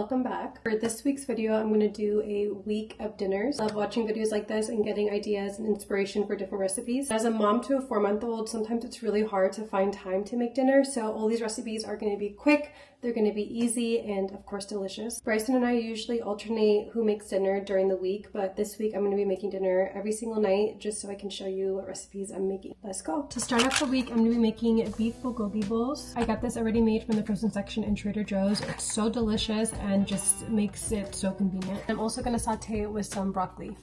Welcome back. For this week's video, I'm going to do a week of dinners. I love watching videos like this and getting ideas and inspiration for different recipes. As a mom to a 4-month-old, sometimes it's really hard to find time to make dinner, so all these recipes are going to be quick, they're going to be easy, and of course delicious. Bryson and I usually alternate who makes dinner during the week, but this week I'm going to be making dinner every single night just so I can show you what recipes I'm making. Let's go. To start off the week, I'm going to be making beef bulgogi bowls. I got this already made from the frozen section in Trader Joe's. It's so delicious and just makes it so convenient. I'm also going to saute it with some broccoli.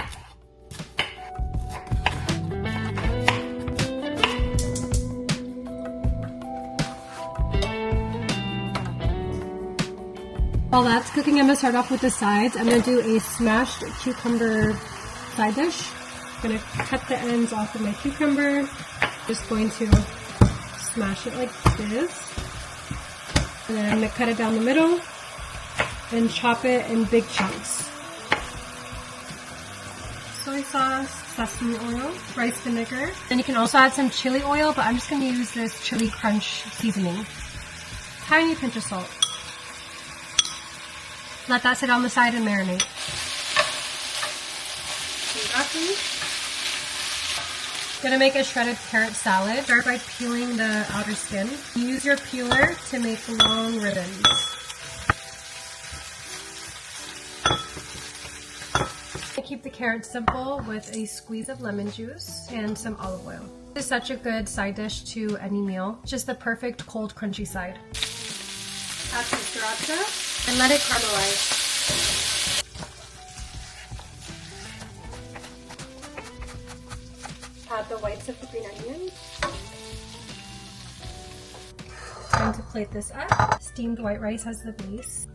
While that's cooking, I'm going to start off with the sides. I'm going to do a smashed cucumber side dish. I'm going to cut the ends off of my cucumber. Just going to smash it like this. And then I'm going to cut it down the middle and chop it in big chunks. Soy sauce, sesame oil, rice vinegar. And you can also add some chili oil, but I'm just going to use this chili crunch seasoning. Tiny pinch of salt. Let that sit on the side and marinate. Gonna make a shredded carrot salad. Start by peeling the outer skin. Use your peeler to make long ribbons. Keep the carrots simple with a squeeze of lemon juice and some olive oil. This is such a good side dish to any meal. Just the perfect cold crunchy side. Add some sriracha and let it caramelize. Add the whites of the green onion. Time to plate this up. Steamed white rice as the base.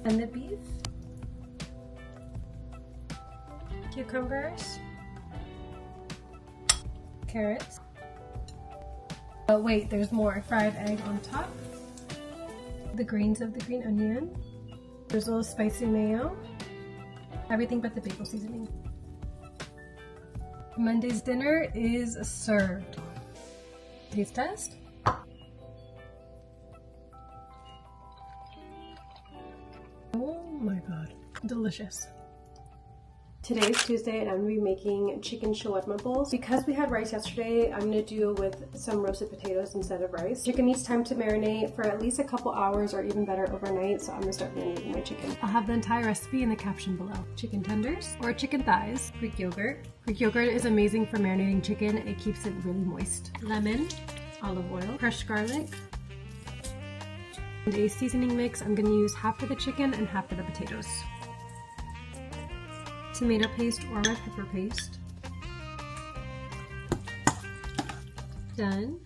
And the beef. Cucumbers. Carrots. Oh wait, there's more. Fried egg on top. The grains of the green onion. There's a little spicy mayo. Everything but the bagel seasoning. Monday's dinner is served. Taste test. Oh my god, delicious. Today's Tuesday and I'm going to be making chicken shawarma bowls. Because we had rice yesterday, I'm going to do with some roasted potatoes instead of rice. Chicken needs time to marinate for at least a couple hours or even better overnight, so I'm going to start marinating my chicken. I'll have the entire recipe in the caption below. Chicken tenders or chicken thighs, Greek yogurt. Greek yogurt is amazing for marinating chicken. It keeps it really moist. Lemon, olive oil, crushed garlic, and a seasoning mix. I'm going to use half for the chicken and half for the potatoes. Tomato paste or red pepper paste. Done.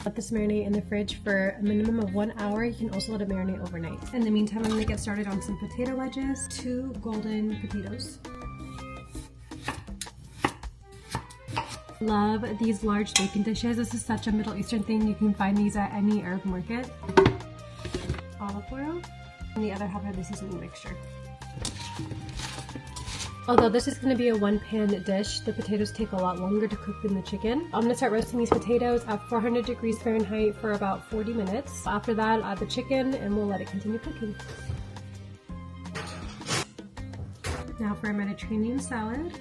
Let this marinate in the fridge for a minimum of 1 hour. You can also let it marinate overnight. In the meantime, I'm going to get started on some potato wedges. 2 golden potatoes. Love these large bacon dishes. This is such a Middle Eastern thing. You can find these at any Arab market. Olive oil. And the other half of the seasoning mixture. Although this is going to be a one-pan dish, the potatoes take a lot longer to cook than the chicken. I'm going to start roasting these potatoes at 400 degrees Fahrenheit for about 40 minutes. After that, add the chicken and we'll let it continue cooking. Now for a Mediterranean salad.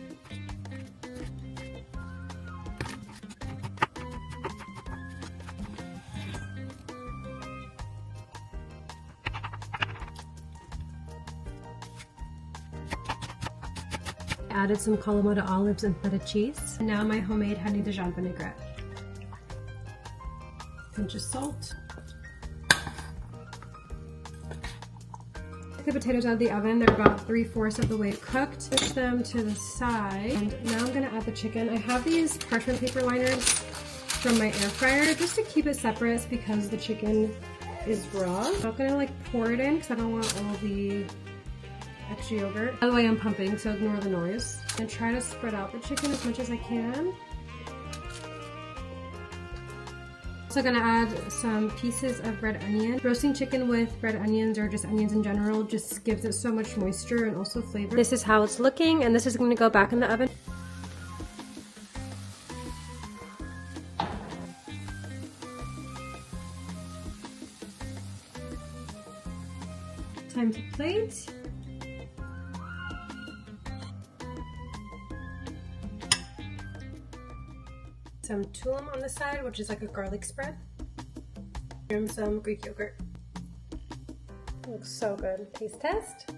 Added some Kalamata olives and feta cheese. And now my homemade honey Dijon vinaigrette. Pinch of salt. Take the potatoes out of the oven. They're about 3/4 of the way cooked. Push them to the side. And now I'm gonna add the chicken. I have these parchment paper liners from my air fryer just to keep it separate because the chicken is raw. I'm not gonna like pour it in because I don't want all the extra yogurt. By the way, I'm pumping, so ignore the noise. And try to spread out the chicken as much as I can. Also gonna add some pieces of red onion. Roasting chicken with red onions or just onions in general just gives it so much moisture and also flavor. This is how it's looking, and this is gonna go back in the oven. Time to plate. Some tulum on the side, which is like a garlic spread. And some Greek yogurt. Looks so good. Taste test.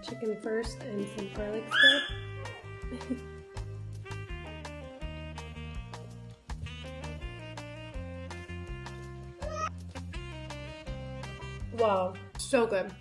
Chicken first and some garlic spread. Wow, so good.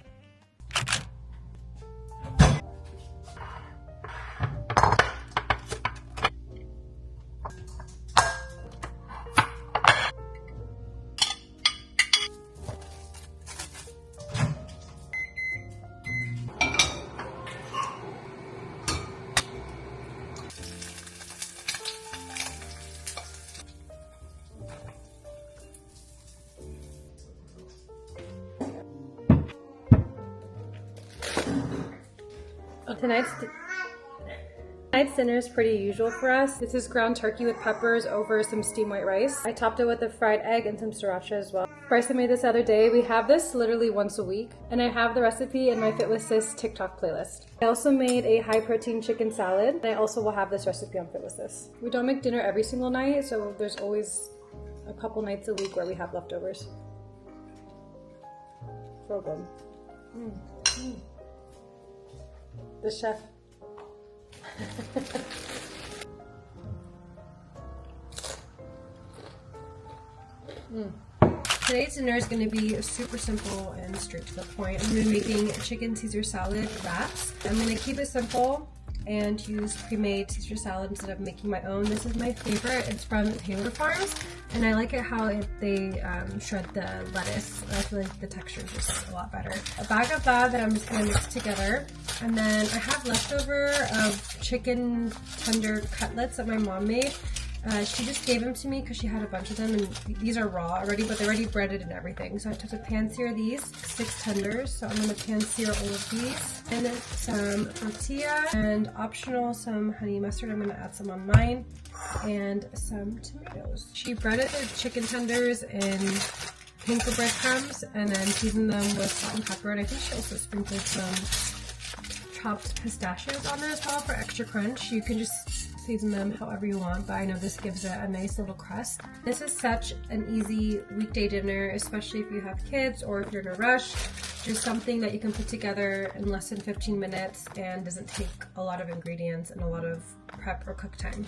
Tonight's dinner is pretty usual for us. This is ground turkey with peppers over some steamed white rice. I topped it with a fried egg and some sriracha as well. Bryce made this the other day. We have this literally once a week, and I have the recipe in my Fit with Sis TikTok playlist. I also made a high protein chicken salad, and I also will have this recipe on Fit with Sis. We don't make dinner every single night, so there's always a couple nights a week where we have leftovers. So good. The chef. Today's dinner is going to be super simple and straight to the point. I'm going to be making chicken Caesar salad wraps. I'm going to keep it simple and use pre-made Caesar salad instead of making my own. This is my favorite. It's from Taylor Farms, and I like it how they shred the lettuce. I feel like the texture is just a lot better. A bag of that I'm just going to mix together, and then I have leftover of chicken tender cutlets that my mom made. She just gave them to me because she had a bunch of them, and these are raw already, but they're already breaded and everything. So I took to pan sear these 6 tenders. So I'm going to pan sear all of these, and then some tortilla, and optional some honey mustard. I'm going to add some on mine, and some tomatoes. She breaded the chicken tenders in panko breadcrumbs, and then seasoned them with salt and pepper. And I think she also sprinkled some chopped pistachios on there as well for extra crunch. You can just season them however you want, but I know this gives it a nice little crust. This is such an easy weekday dinner, especially if you have kids or if you're in a rush. Just something that you can put together in less than 15 minutes and doesn't take a lot of ingredients and a lot of prep or cook time.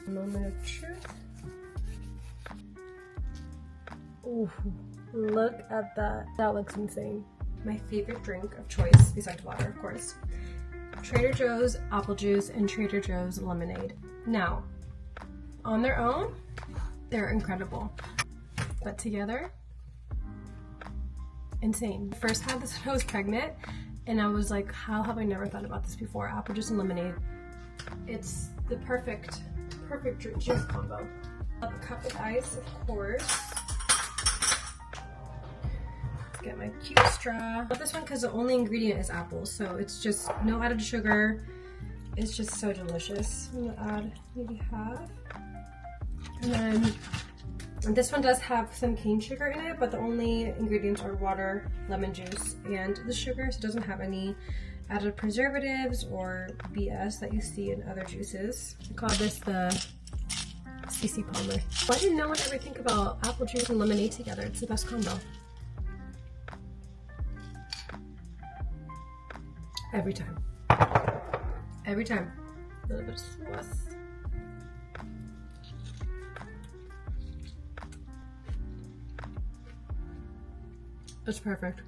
Moment of truth. Ooh, look at that. That looks insane. My favorite drink of choice, besides water, of course. Trader Joe's apple juice and Trader Joe's lemonade. Now, on their own, they're incredible. But together, insane. First had this when I was pregnant, and I was like, how have I never thought about this before? Apple juice and lemonade. It's the perfect juice combo. A cup of ice, of course. Let's get my cute straw. I love this one because the only ingredient is apples, so it's just no added sugar. It's just so delicious. I'm gonna add maybe half. And then this one does have some cane sugar in it, but the only ingredients are water, lemon juice, and the sugar, so it doesn't have any added preservatives or BS that you see in other juices. I call this the CC Palmer. Why did no one ever think about apple juice and lemonade together? It's the best combo. Every time. Every time. A little bit of sauce. It's perfect.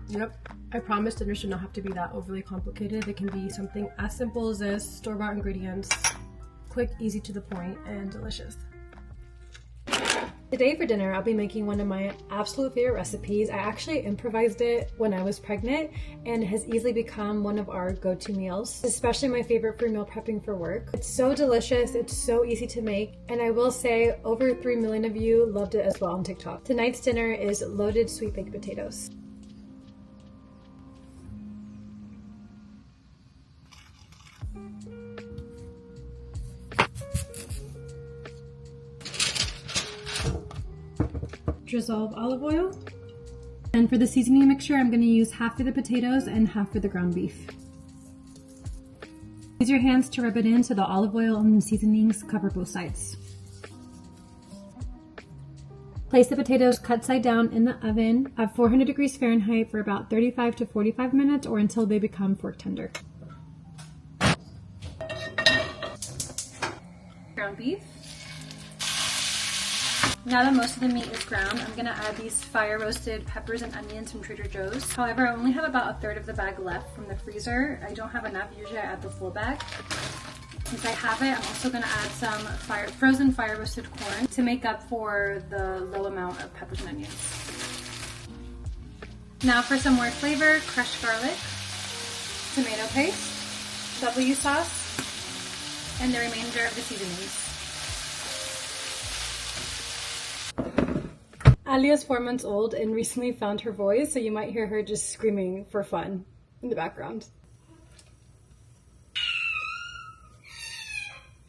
Yep. I promise dinner should not have to be that overly complicated. It can be something as simple as this, store-bought ingredients, quick, easy to the point, and delicious. Today for dinner, I'll be making one of my absolute favorite recipes. I actually improvised it when I was pregnant and it has easily become one of our go-to meals, especially my favorite for meal prepping for work. It's so delicious, it's so easy to make, and I will say over 3 million of you loved it as well on TikTok. Tonight's dinner is loaded sweet baked potatoes. Drizzle of olive oil. And for the seasoning mixture, I'm going to use half for the potatoes and half for the ground beef. Use your hands to rub it in so the olive oil and the seasonings cover both sides. Place the potatoes cut side down in the oven at 400 degrees Fahrenheit for about 35 to 45 minutes or until they become fork tender. Ground beef. Now that most of the meat is ground, I'm gonna add these fire roasted peppers and onions from Trader Joe's. However, I only have about a third of the bag left from the freezer. I don't have enough, usually I add the full bag. Since I have it, I'm also gonna add some frozen fire roasted corn to make up for the low amount of peppers and onions. Now for some more flavor, crushed garlic, tomato paste, W sauce, and the remainder of the seasonings. Ali is 4 months old and recently found her voice, so you might hear her just screaming for fun in the background.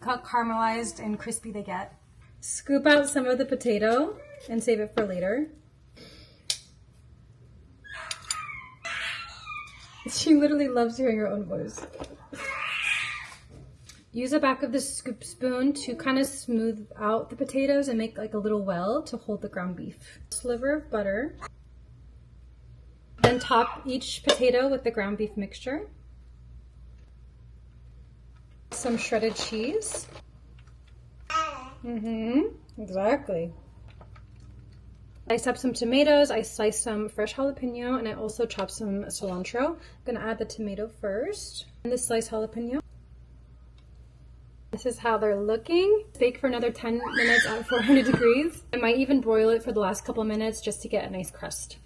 Look how caramelized and crispy they get. Scoop out some of the potato and save it for later. She literally loves hearing her own voice. Use the back of the scoop spoon to kind of smooth out the potatoes and make like a little well to hold the ground beef. Sliver of butter. Then top each potato with the ground beef mixture. Some shredded cheese. Exactly. Slice up some tomatoes. I sliced some fresh jalapeno and I also chopped some cilantro. I'm gonna add the tomato first and the sliced jalapeno. This is how they're looking. Bake for another 10 minutes at 400 degrees. I might even broil it for the last couple of minutes just to get a nice crust.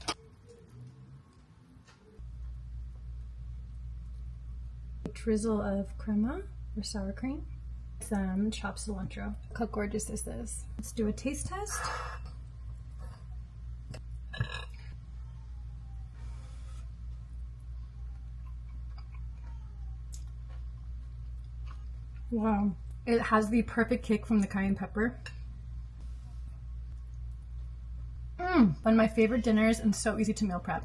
A drizzle of crema or sour cream. Some chopped cilantro. Look how gorgeous this is. Let's do a taste test. Wow, it has the perfect kick from the cayenne pepper. One of my favorite dinners and so easy to meal prep.